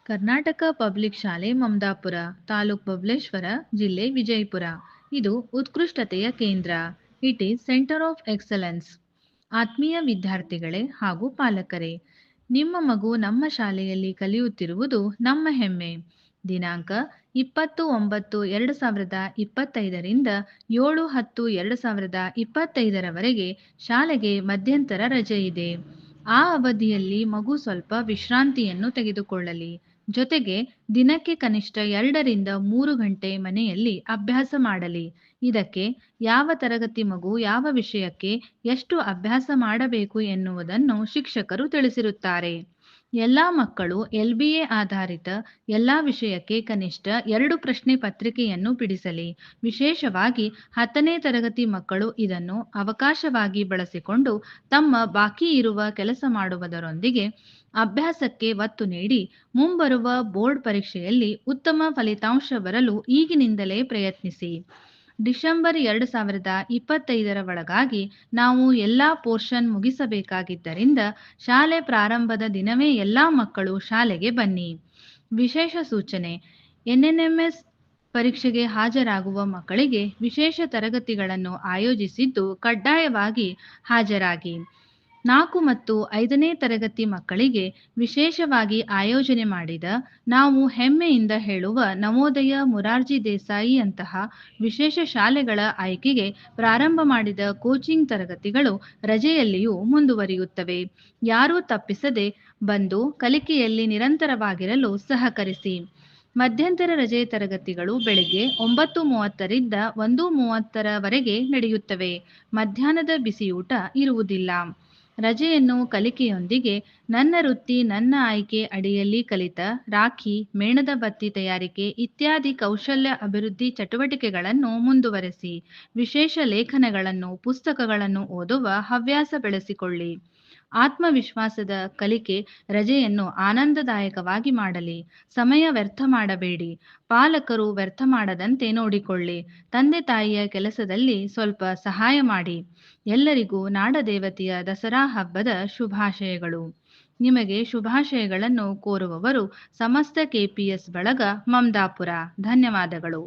Karnataka public ಶಾಲೆ ಮಮದಾಪುರ, ತಾಲೂಕ್ ಬಬಲೇಶ್ವರ, ಜಿಲ್ಲೆ ವಿಜಯಪುರ. ಇದು ಉತ್ಕೃಷ್ಟತೆಯ ಕೇಂದ್ರ. It is centre of excellence. ಆತ್ಮೀಯ ವಿದ್ಯಾರ್ಥಿಗಳೇ ಹಾಗೂ ಪಾಲಕರೇ, ನಿಮ್ಮ ಮಗು ನಮ್ಮ ಶಾಲೆಯಲ್ಲಿ ಕಲಿಯುತ್ತಿರುವುದು ನಮ್ಮ ಹೆಮ್ಮೆ. ದಿನಾಂಕ 20/9/2025ರಿಂದ 7/10/2025ರವರೆಗೆ ಶಾಲೆಗೆ ಮಧ್ಯಂತರ ರಜೆ ಇದೆ. ಆ ಅವಧಿಯಲ್ಲಿ ಮಗು ಸ್ವಲ್ಪ ವಿಶ್ರಾಂತಿಯನ್ನು ತೆಗೆದುಕೊಳ್ಳಲಿ. ಜೊತೆಗೆ ದಿನಕ್ಕೆ ಕನಿಷ್ಠ 2ರಿಂದ 3 ಗಂಟೆ ಮನೆಯಲ್ಲಿ ಅಭ್ಯಾಸ ಮಾಡಲಿ. ಇದಕ್ಕೆ ಯಾವ ತರಗತಿ ಮಗು ಯಾವ ವಿಷಯಕ್ಕೆ ಎಷ್ಟು ಅಭ್ಯಾಸ ಮಾಡಬೇಕು ಎನ್ನುವುದನ್ನು ಶಿಕ್ಷಕರು ತಿಳಿಸಿರುತ್ತಾರೆ. ಎಲ್ಲ ಮಕ್ಕಳು LBA ಆಧಾರಿತ ಎಲ್ಲ ವಿಷಯಕ್ಕೆ ಕನಿಷ್ಠ 2 ಪ್ರಶ್ನೆ ಪತ್ರಿಕೆಯನ್ನು ಬಿಡಿಸಲಿ. ವಿಶೇಷವಾಗಿ 10ನೇ ತರಗತಿ ಮಕ್ಕಳು ಇದನ್ನು ಅವಕಾಶವಾಗಿ ಬಳಸಿಕೊಂಡು ತಮ್ಮ ಬಾಕಿ ಇರುವ ಕೆಲಸ ಮಾಡುವುದರೊಂದಿಗೆ ಅಭ್ಯಾಸಕ್ಕೆ ಒತ್ತು ನೀಡಿ ಮುಂಬರುವ ಬೋರ್ಡ್ ಪರೀಕ್ಷೆಯಲ್ಲಿ ಉತ್ತಮ ಫಲಿತಾಂಶ ಬರಲು ಈಗಿನಿಂದಲೇ ಪ್ರಯತ್ನಿಸಿ. ಡಿಸೆಂಬರ್ 2025ರ ಒಳಗಾಗಿ ನಾವು ಎಲ್ಲ ಪೋರ್ಷನ್ ಮುಗಿಸಬೇಕಾಗಿದ್ದರಿಂದ ಶಾಲೆ ಪ್ರಾರಂಭದ ದಿನವೇ ಎಲ್ಲ ಮಕ್ಕಳು ಶಾಲೆಗೆ ಬನ್ನಿ. ವಿಶೇಷ ಸೂಚನೆ: NNMS ಪರೀಕ್ಷೆಗೆ ಹಾಜರಾಗುವ ಮಕ್ಕಳಿಗೆ ವಿಶೇಷ ತರಗತಿಗಳನ್ನು ಆಯೋಜಿಸಿದ್ದು ಕಡ್ಡಾಯವಾಗಿ ಹಾಜರಾಗಿ. 4 ಮತ್ತು 5ನೇ ತರಗತಿ ಮಕ್ಕಳಿಗೆ ವಿಶೇಷವಾಗಿ ಆಯೋಜನೆ ಮಾಡಿದ, ನಾವು ಹೆಮ್ಮೆಯಿಂದ ಹೇಳುವ ನವೋದಯ, ಮೊರಾರ್ಜಿ ದೇಸಾಯಿ ಅಂತಹ ವಿಶೇಷ ಶಾಲೆಗಳ ಆಯ್ಕೆಗೆ ಪ್ರಾರಂಭ ಮಾಡಿದ ಕೋಚಿಂಗ್ ತರಗತಿಗಳು ರಜೆಯಲ್ಲಿಯೂ ಮುಂದುವರಿಯುತ್ತವೆ. ಯಾರೂ ತಪ್ಪಿಸದೆ ಬಂದು ಕಲಿಕೆಯಲ್ಲಿ ನಿರಂತರವಾಗಿರಲು ಸಹಕರಿಸಿ. ಮಧ್ಯಂತರ ರಜೆ ತರಗತಿಗಳು ಬೆಳಗ್ಗೆ 9:30ರಿಂದ 1:30ರವರೆಗೆ ನಡೆಯುತ್ತವೆ. ಮಧ್ಯಾಹ್ನದ ಬಿಸಿಯೂಟ ಇರುವುದಿಲ್ಲ. ರಜೆಯನ್ನು ಕಲಿಕೆಯೊಂದಿಗೆ ನನ್ನ ವೃತ್ತಿ ನನ್ನ ಆಯ್ಕೆ ಅಡಿಯಲ್ಲಿ ಕಲಿತ ರಾಖಿ, ಮೇಣದ ಬತ್ತಿ ತಯಾರಿಕೆ ಇತ್ಯಾದಿ ಕೌಶಲ್ಯ ಅಭಿವೃದ್ಧಿ ಚಟುವಟಿಕೆಗಳನ್ನು ಮುಂದುವರೆಸಿ. ವಿಶೇಷ ಲೇಖನಗಳನ್ನು, ಪುಸ್ತಕಗಳನ್ನು ಓದುವ ಹವ್ಯಾಸ ಬೆಳೆಸಿಕೊಳ್ಳಿ. ಆತ್ಮವಿಶ್ವಾಸದ ಕಲಿಕೆ ರಜೆಯನ್ನು ಆನಂದದಾಯಕವಾಗಿ ಮಾಡಲಿ. ಸಮಯ ವ್ಯರ್ಥ ಮಾಡಬೇಡಿ. ಪಾಲಕರು ವ್ಯರ್ಥ ಮಾಡದಂತೆ ನೋಡಿಕೊಳ್ಳಿ. ತಂದೆ ತಾಯಿಯ ಕೆಲಸದಲ್ಲಿ ಸ್ವಲ್ಪ ಸಹಾಯ ಮಾಡಿ. ಎಲ್ಲರಿಗೂ ನಾಡದೇವತೆಯ ದಸರಾ ಹಬ್ಬದ ಶುಭಾಶಯಗಳು. ನಿಮಗೆ ಶುಭಾಶಯಗಳನ್ನು ಕೋರುವವರು ಸಮಸ್ತ KPS ಬಳಗ, ಮಮದಾಪುರ. ಧನ್ಯವಾದಗಳು.